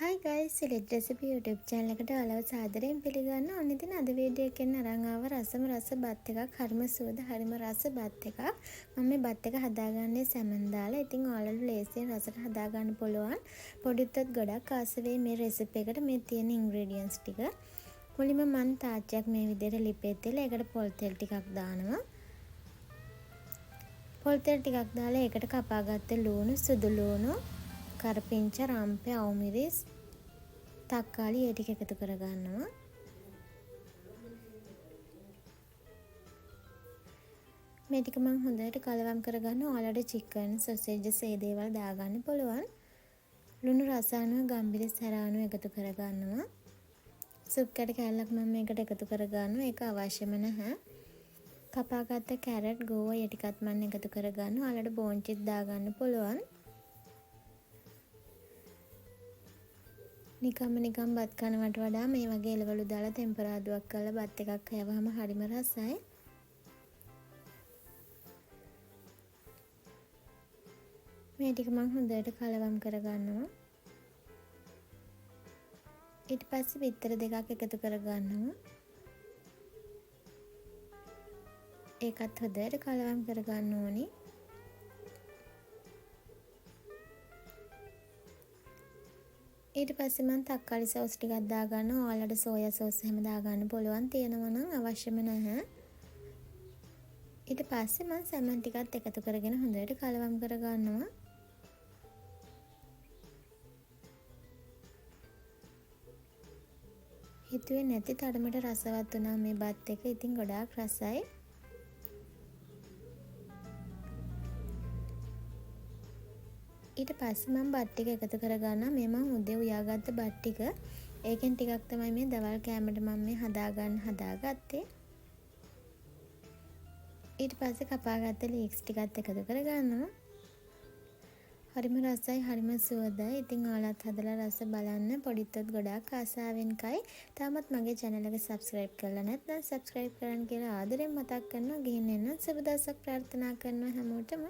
Hi guys, Select Recipe YouTube channel එකට ඔයාලව සාදරයෙන් පිළිගන්නවා. ඔන්න ඉතින් අද වීඩියෝ එකෙන් අරන් ආව රස බත් එකක්. හරිම සුවඳ, හරිම රස බත් එකක්. මම මේ බත් එක හදාගන්නේ සැමන් දාලා. ඉතින් ඔයාලට ලේසියෙන් රසට හදාගන්න පුළුවන්. පොඩිත් ගොඩක් ආස වෙයි මේ රෙසිපි එකට මේ තියෙන ඉන්ග්‍රීඩියන්ට්ස් ටික. මුලින්ම මම තාච්චියක් මේ විදිහට ලිපේ තියලා ඒකට පොල් තෙල් ටිකක් දානවා. පොල් තෙල් ටිකක් දාලා ඒකට කපාගත්ත ලුණු, සුදු ලුණු, කරපිංච, රම්පේ, අවුමිරිස්, තක්කාලි ඒ ටික එකතු කරගන්නවා. මේ ටික මම හොඳට කලවම් කරගන්නවා. ඔයාලට චිකන්, සොසේජස් ඒ දේවල් දාගන්න පුළුවන්. ලුණු රස අනුව ගම්බිරිස් හැරානුව එකතු කරගන්නවා. සුප් කැට කෑල්ලක් මම මේකට එකතු කරගන්නවා. ඒක අවශ්‍යම නැහැ. කපාගත්ත කැරට්, ගෝවා ඒ ටිකත් මම එකතු කරගන්නවා. ඔයාලට බෝන්චිත් දාගන්න පුළුවන්. නිකම් බත් කනවට වඩා මේ වගේ එළවලු දාලා ටෙම්පරාදුවක් කරලා බත් එකක් කෑවහම හරිම රසයි. මේ ටික මම හොඳට කලවම් කරගන්නවා. ඊට පස්සේ බිත්තර දෙකක් එකතු කරගන්නවා. ඒකත් හොඳට කලවම් කරගන්න ඕනි. ඊට පස්සේ මම තක්කාලි සෝස් ටිකක් දාගන්නවා. ඔයාලට සෝයා සෝස් එහෙම දාගන්න පුළුවන්. තියෙනවා නම් අවශ්‍යම නැහැ. ඊට පස්සේ මම සැමන් ටිකත් එකතු කරගෙන හොඳට කලවම් කරගන්නවා. හිතුවේ නැති තරමට රසවත් වුණා මේ බත් එක. ඉතින් ගොඩාක් රසයි. ඊට පස්සේ මම බත් ටික එකතු කරගන්නවා. මේ මම උදේ උයාගත්ත බත් ටික. ඒකෙන් ටිකක් තමයි මේ දවල් කෑමට මම මේ හදාගත්තේ. ඊට පස්සේ කපාගත්ත ලීක්ස් ටිකත් එකතු කරගන්නවා. හරිම රසයි, හරිම සුවඳයි. ඉතින් ඔයාලත් හදලා රස බලන්න. පොඩිත් ගොඩාක් ආසාවෙන් කයි. තාමත් මගේ channel එක subscribe කරලා නැත්නම් subscribe කරන්න කියලා ආදරෙන් මතක් කරනවා. ගිහින් එන්න සුබ දවසක් ප්‍රාර්ථනා කරනවා හැමෝටම.